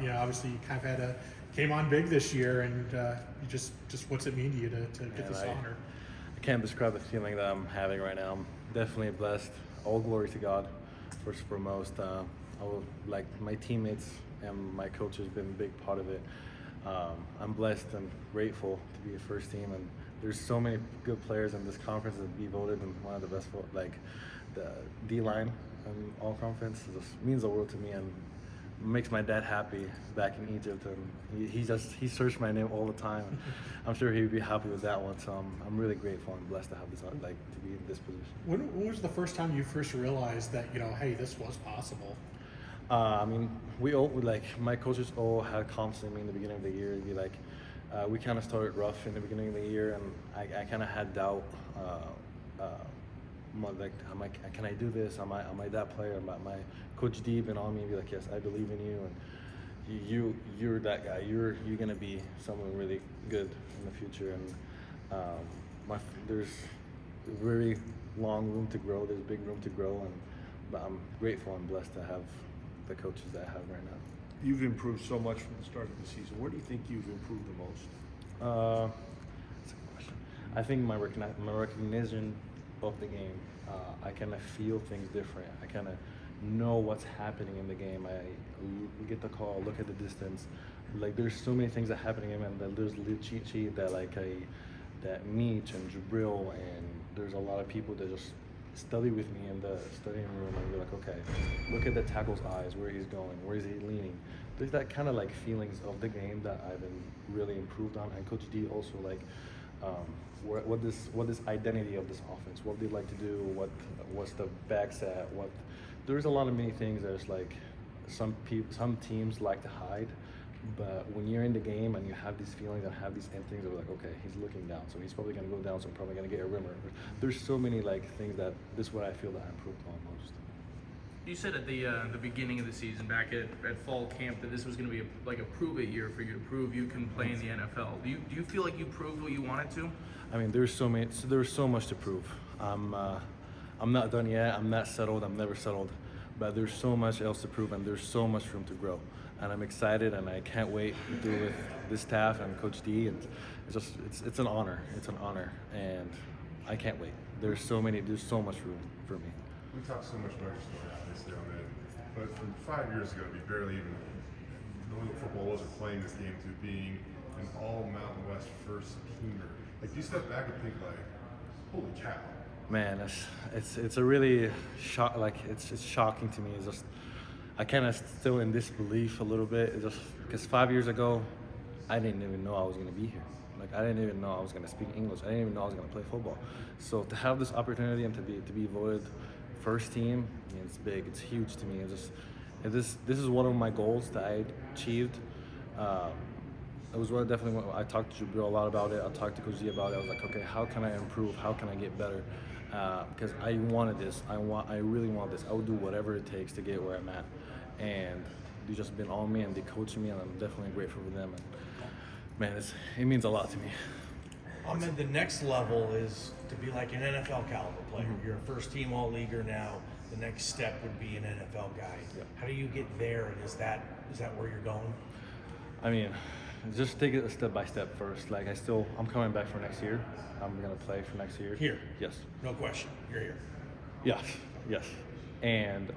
obviously you kind of came on big this year, and you just what's it mean to you to get this honor? I can't describe the feeling that I'm having right now. I'm definitely blessed. All glory to God, first and foremost. Like my teammates and my coach has been a big part of it. I'm blessed and grateful to be a first team, and there's so many good players in this conference that be voted in one of the best, like the D-line in all conference. It just means the world to me, and makes my dad happy back in Egypt, and he searched my name all the time. I'm sure he'd be happy with that one. So I'm really grateful and blessed to have this, like, to be in this position. When was the first time you first realized that hey, this was possible? I mean, my coaches all had confidence in me in the beginning of the year. It'd be like, we kind of started rough in the beginning of the year, and I kind of had doubt. Like, can I do this? Am I that player? My coach D been on me and be like, yes, I believe in you, and you're that guy. You're gonna be someone really good in the future. And there's very long room to grow. There's big room to grow, but I'm grateful and blessed to have the coaches that I have right now. You've improved so much from the start of the season. Where do you think you've improved the most? That's a good question. I think my recognition of the game. I kind of feel things different. I kind of know what's happening in the game. I get the call, look at the distance. Like, there's so many things that are happening, and there's a little cheat sheet that that Meech and Jabril, and there's a lot of people that just study with me in the studying room and be like, okay, look at the tackle's eyes, where he's going, where is he leaning. There's that kind of like feelings of the game that I've been really improved on, and Coach D also like what this identity of this offense, what they like to do, what's the back set, there's a lot of many things that's like some teams like to hide, but when you're in the game and you have these feelings and have these instincts of like, okay, he's looking down, so he's probably going to go down, so I'm probably going to get a rimmer. There's so many like things that this is what I feel that I improved on most. You said at the beginning of the season, back at fall camp, that this was going to be like a prove-it year for you to prove you can play in the NFL. Do you feel like you proved what you wanted to? I mean, there's so much to prove. I'm not done yet. I'm not settled. I'm never settled. But there's so much else to prove, and there's so much room to grow. And I'm excited, and I can't wait to do it with this staff and Coach D. And it's an honor. It's an honor, and I can't wait. There's so much room for me. We talk so much about your story, obviously, on it, but from 5 years ago, to be barely even knowing what football was or playing this game, to being an all Mountain West first teamer, like, do you step back and think like, holy cow? Man, it's a really shock. Like, it's shocking to me. It's just, I kind of still in disbelief a little bit. It's just because 5 years ago, I didn't even know I was going to be here. Like, I didn't even know I was going to speak English. I didn't even know I was going to play football. So to have this opportunity and to be voted first team, I mean, it's big. It's huge to me. This is one of my goals that I achieved. It was definitely what I talked to Jabril a lot about it. I talked to Coach Z about it. I was like, okay, how can I improve? How can I get better? Because I wanted this. I really want this. I would do whatever it takes to get where I'm at. And they've just been on me, and they coach me, and I'm definitely grateful for them. And man, it means a lot to me. Ahmed, the next level is to be like an NFL caliber player. Mm-hmm. You're a first team all-leaguer now. The next step would be an NFL guy. Yeah. How do you get there, and is that where you're going? I mean, just take it step by step first. Like, I'm coming back for next year. I'm gonna play for next year. Here? Yes. No question. You're here. Yes. And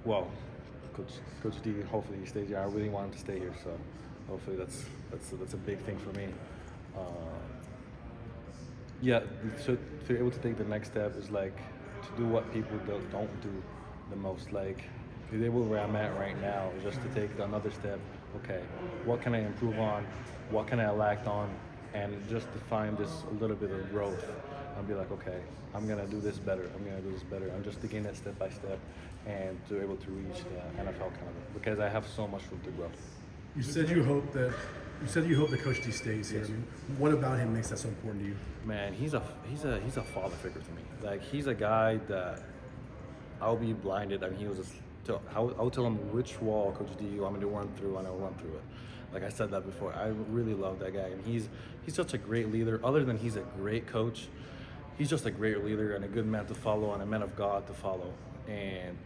well, Coach D, hopefully he stays here. I really want him to stay here, so hopefully that's a big thing for me. So to be able to take the next step is like to do what people don't do the most. Like, to be able where I'm at right now is just to take another step. Okay, what can I improve on? What can I lack on? And just to find this a little bit of growth and be like, okay, I'm gonna do this better. I'm just taking that step by step and to be able to reach the NFL caliber, because I have so much room to grow. You said you hope that Coach D stays here. What about him makes that so important to you? Man, he's a father figure to me. Like, he's a guy that I'll be blinded. I mean, I'll tell him which wall, Coach D, you want me to run through, and I'll run through it. Like I said that before, I really love that guy, and he's such a great leader. Other than he's a great coach, he's just a great leader and a good man to follow and a man of God to follow. And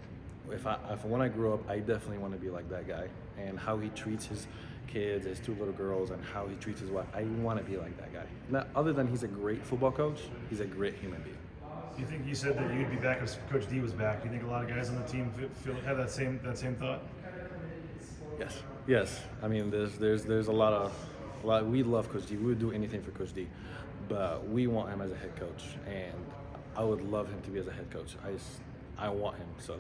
if when I grow up, I definitely want to be like that guy. And how he treats his kids, his 2 little girls, and how he treats his wife, I want to be like that guy. Not, other than he's a great football coach, he's a great human being. Do you think you said that you'd be back if Coach D was back? Do you think a lot of guys on the team have that same thought? Yes. I mean, there's a lot. We love Coach D. We would do anything for Coach D, but we want him as a head coach, and I would love him to be as a head coach. I want him. So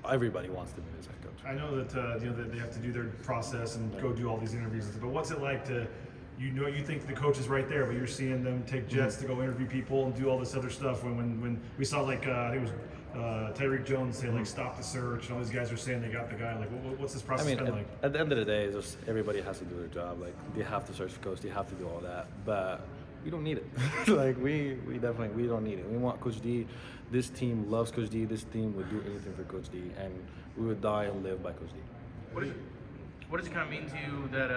everybody wants to be his head coach. I know that that they have to do their process and go do all these interviews, but what's it like to, you think the coach is right there, but you're seeing them take jets to go interview people and do all this other stuff. When we saw I think it was Tyreek Jones say stop the search, and all these guys are saying they got the guy. What's this process been like? At the end of the day, it's just everybody has to do their job. They have to search for coach, they have to do all that, but we don't need it. we don't need it. We want Coach D. This team loves Coach D. This team would do anything for Coach D, and we would die and live by Coach D. What does it kind of mean to you that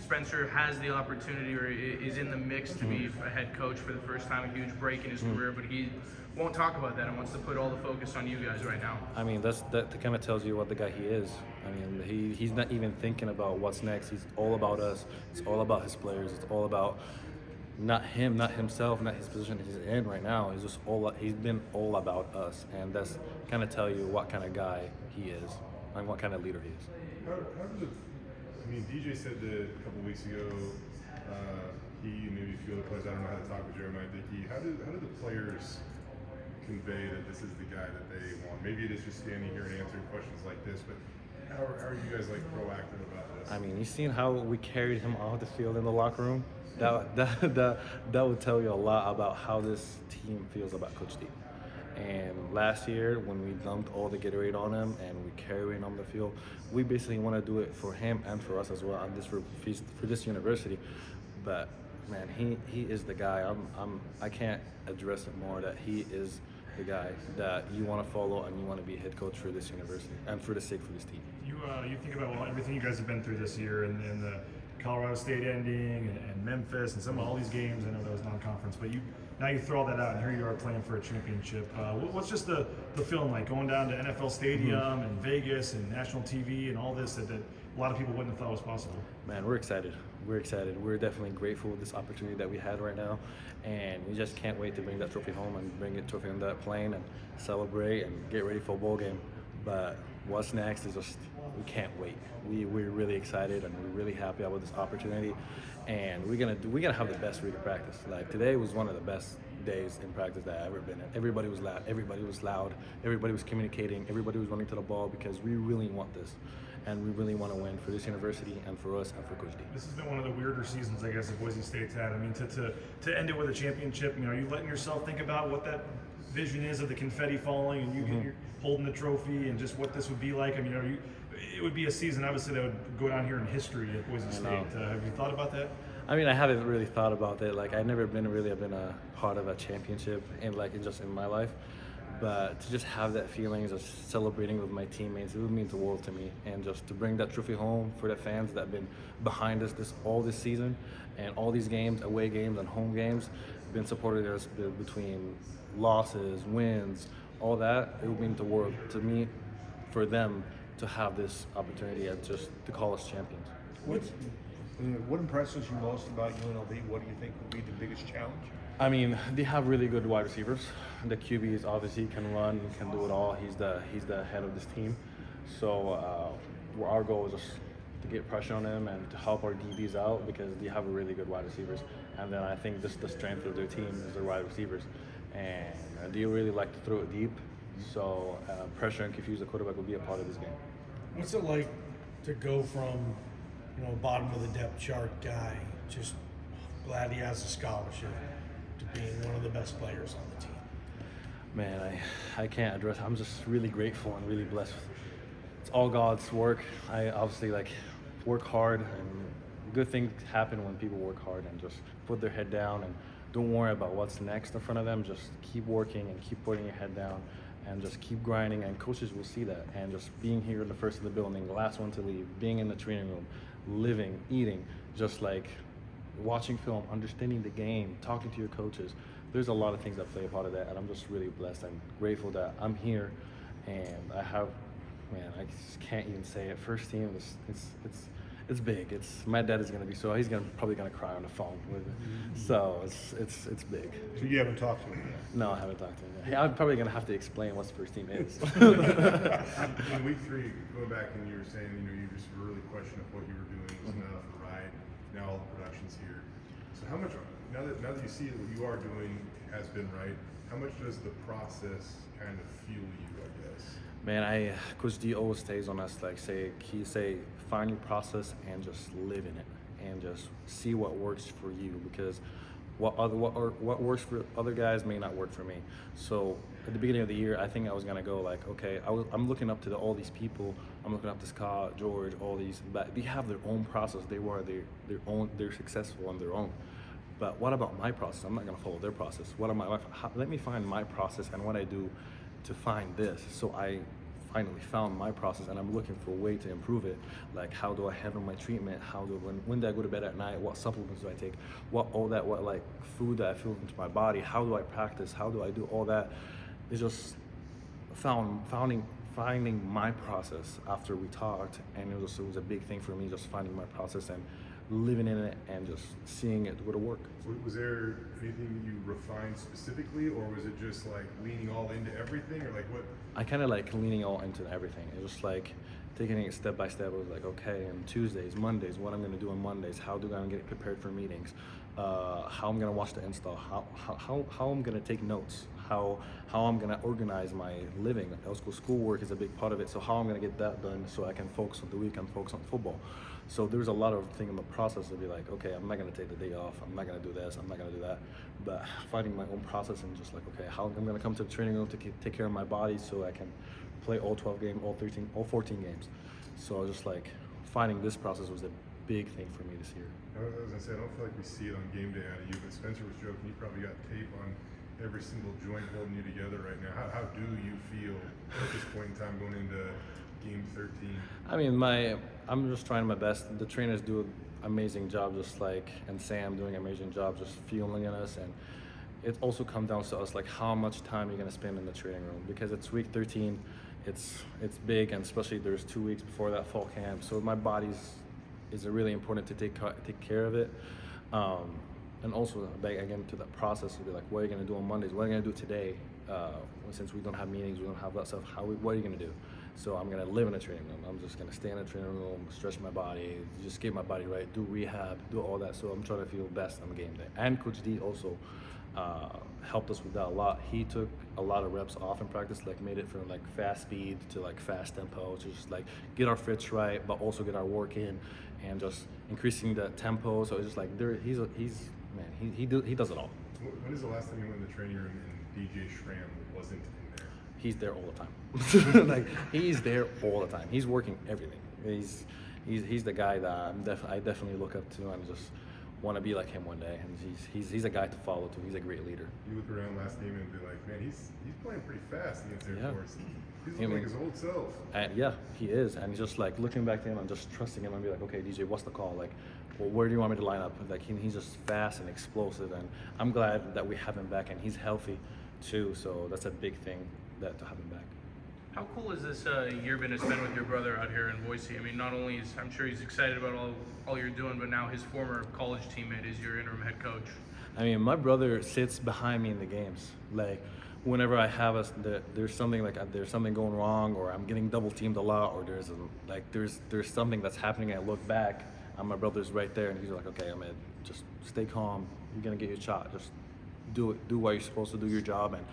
Spencer has the opportunity or is in the mix to be a head coach for the first time, a huge break in his career, but he won't talk about that and wants to put all the focus on you guys right now? I mean, that kind of tells you what the guy he is. I mean, he's not even thinking about what's next. He's all about us. It's all about his players. It's all about not him, not himself, not his position he's in right now. He's been all about us, and that's kind of tell you what kind of guy he is and what kind of leader he is. How does it? I mean, DJ said that a couple weeks ago. He and maybe a few other players. I don't know how to talk with Jeremiah Dickey. How do the players convey that this is the guy that they want? Maybe it is just standing here and answering questions like this, but how are you guys proactive about this? I mean, you've seen how we carried him off the field in the locker room. That would tell you a lot about how this team feels about Coach D. And last year, when we dumped all the Gatorade on him and we carried him on the field, we basically want to do it for him and for us as well, and for this university. But man, he is the guy. I can't address it more that he is the guy that you want to follow and you want to be head coach for this university and for the sake for this team. You think about everything you guys have been through this year and the Colorado State ending and Memphis and all these games. I know that was non-conference, but now you throw all that out and here you are playing for a championship. What's just the feeling like going down to NFL Stadium and Vegas and national TV and all this that a lot of people wouldn't have thought was possible? Man, we're excited. We're definitely grateful with this opportunity that we had right now, and we just can't wait to bring that trophy home and bring it trophy on that plane and celebrate and get ready for a bowl game. But what's next is just, we can't wait. We're really excited and we're really happy about this opportunity, and we're gonna have the best week of practice. Today was one of the best days in practice that I've ever been in. Everybody was loud. Everybody was communicating. Everybody was running to the ball because we really want this, and we really want to win for this university and for us and for Coach D. This has been one of the weirder seasons, I guess, that Boise State's had. I mean, to end it with a championship, are you letting yourself think about what that vision is of the confetti falling and you're holding the trophy and just what this would be like? I mean, it would be a season, obviously, that would go down here in history at Boise State. Have you thought about that? I mean, I haven't really thought about it. I've never been a part of a championship in my life. But to just have that feeling of celebrating with my teammates, it would mean the world to me. And just to bring that trophy home for the fans that have been behind us all this season and all these games, away games and home games, been supporting us between losses, wins, all that, it would mean the world to me for them to have this opportunity and just to call us champions. What impresses you most about UNLV? What do you think would be the biggest challenge? I mean, they have really good wide receivers. The QB is obviously can run, can do it all. He's the head of this team. So our goal is just to get pressure on him and to help our DBs out because they have really good wide receivers. And then I think just the strength of their team is their wide receivers. And they really like to throw it deep. So pressure and confuse the quarterback will be a part of this game. What's it like to go from, bottom of the depth chart guy, just glad he has a scholarship, to being one of the best players on the team? Man, I can't address. I'm just really grateful and really blessed. It's all God's work. I obviously work hard, and good things happen when people work hard and just put their head down and don't worry about what's next in front of them. Just keep working and keep putting your head down and just keep grinding, and coaches will see that. And just being here, the first in the building, the last one to leave, being in the training room, living, eating, just watching film, understanding the game, talking to your coaches. There's a lot of things that play a part of that, and I'm just really blessed and grateful that I'm here and I have, man, I just can't even say it. First team, it's big. My dad is gonna be he's probably gonna cry on the phone with it. So it's big. So you haven't talked to him yet? No, I haven't talked to him yet. Hey, I'm probably gonna have to explain what first team is. In week 3, going back and you were saying, you just were really questioning if what you were doing was enough or right. Now all the production's here. So how much, now that you see that what you are doing has been right, how much does the process kind of fuel you, I guess? Man, Coach D always stays on us, like he say, find your process and just live in it, and just see what works for you, because what works for other guys may not work for me. So at the beginning of the year, I think I was gonna go like, okay, I'm looking up to all these people. I'm looking up to Scott, George, all these, but they have their own process. They're successful on their own. But what about my process? I'm not gonna follow their process. Let me find my process and what I do to find this. So I finally found my process, and I'm looking for a way to improve it. Like, how do I handle my treatment? When do I go to bed at night? What supplements do I take? What like food that I feel into my body? How do I practice? How do I do all that? It's just finding my process after we talked, and it was a big thing for me, just finding my process and living in it and just seeing it go to work. Was there anything that you refined specifically, or was it just like leaning all into everything, or like what? I kind of like leaning all into everything. It was like taking it step by step. It was like, okay, on Tuesdays, Mondays, what I'm going to do on Mondays, how do I get prepared for meetings, how I'm going to watch the install, how I'm going to take notes, how I'm going to organize my living. Schoolwork is a big part of it, so how I'm going to get that done so I can focus on the weekend, focus on football. So there's a lot of things in the process to be like, okay, I'm not going to take the day off, I'm not going to do this, I'm not going to do that, but finding my own process and just like, okay, how I'm going to come to the training room to take care of my body so I can play all 12 games, all 14 games. So I was just like, finding this process was a big thing for me this year. I was gonna say, I don't feel like we see it on game day out of you, but Spencer was joking, you probably got tape on every single joint holding you together right now. How do you feel at this point in time going into game 13? I mean, I'm just trying my best. The trainers do an amazing job, and Sam doing an amazing job, just fueling us. And it also comes down to us, like how much time you're gonna spend in the training room, because it's week 13. It's big, and especially there's 2 weeks before that fall camp. So my body's is really important to take care of it. And also, again, to that process to be like, what are you gonna do on Mondays? What are you gonna do today? Since we don't have meetings, we don't have that stuff. What are you gonna do? So I'm gonna live in a training room. I'm just gonna stay in a training room, stretch my body, just get my body right, do rehab, do all that. So I'm trying to feel best on game day. And Coach D also helped us with that a lot. He took a lot of reps off in practice, like made it from like fast speed to like fast tempo, to just like get our fits right, but also get our work in, and just increasing the tempo. So it's just like he does it all. When is the last time you went in the training room and DJ Schramm wasn't in there? He's there all the time. Like he's there all the time. He's working everything. He's the guy that I definitely look up to and just want to be like him one day. And he's a guy to follow too. He's a great leader. You look around last game and be like, man, he's playing pretty fast against Air Force. He's I mean, like his old self. And yeah, he is. And just like looking back to him and just trusting him and be like, okay, DJ, what's the call? Like, well, where do you want me to line up? Like he's just fast and explosive, and I'm glad that we have him back, and he's healthy too. So that's a big thing to have him back. How cool is this year been to spend with your brother out here in Boise? I mean, not only is I'm sure he's excited about all you're doing, but now his former college teammate is your interim head coach. I mean, my brother sits behind me in the games. Like, whenever I have there's something going wrong, or I'm getting double teamed a lot, or there's something that's happening, and I look back, and my brother's right there, and he's like, okay, Ahmed, just stay calm. You're gonna get your shot. Just do it. Do what you're supposed to do, your job, and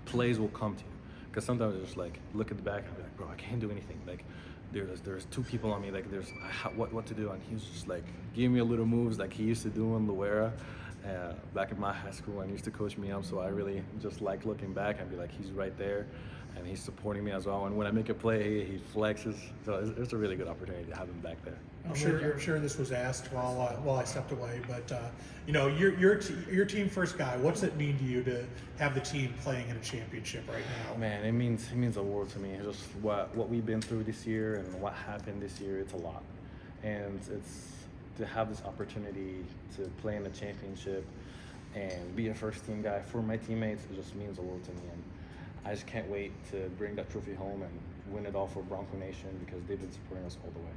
plays will come to you. Because sometimes I just like look at the back and be like, bro, I can't do anything. Like, there's 2 people on me. Like, there's what to do, and he was just like giving me a little moves like he used to do in Loera. Back in my high school, and he used to coach me up, so I really just like looking back and be like, he's right there, and he's supporting me as well. And when I make a play, he flexes. So it's a really good opportunity to have him back there. I'm sure this was asked while I stepped away, but your team first guy. What's it mean to you to have the team playing in a championship right now? Man, it means a world to me. It's just what we've been through this year and what happened this year. It's a lot, and it's to have this opportunity to play in the championship and be a first team guy for my teammates. It just means a world to me. And I just can't wait to bring that trophy home and win it all for Bronco Nation because they've been supporting us all the way.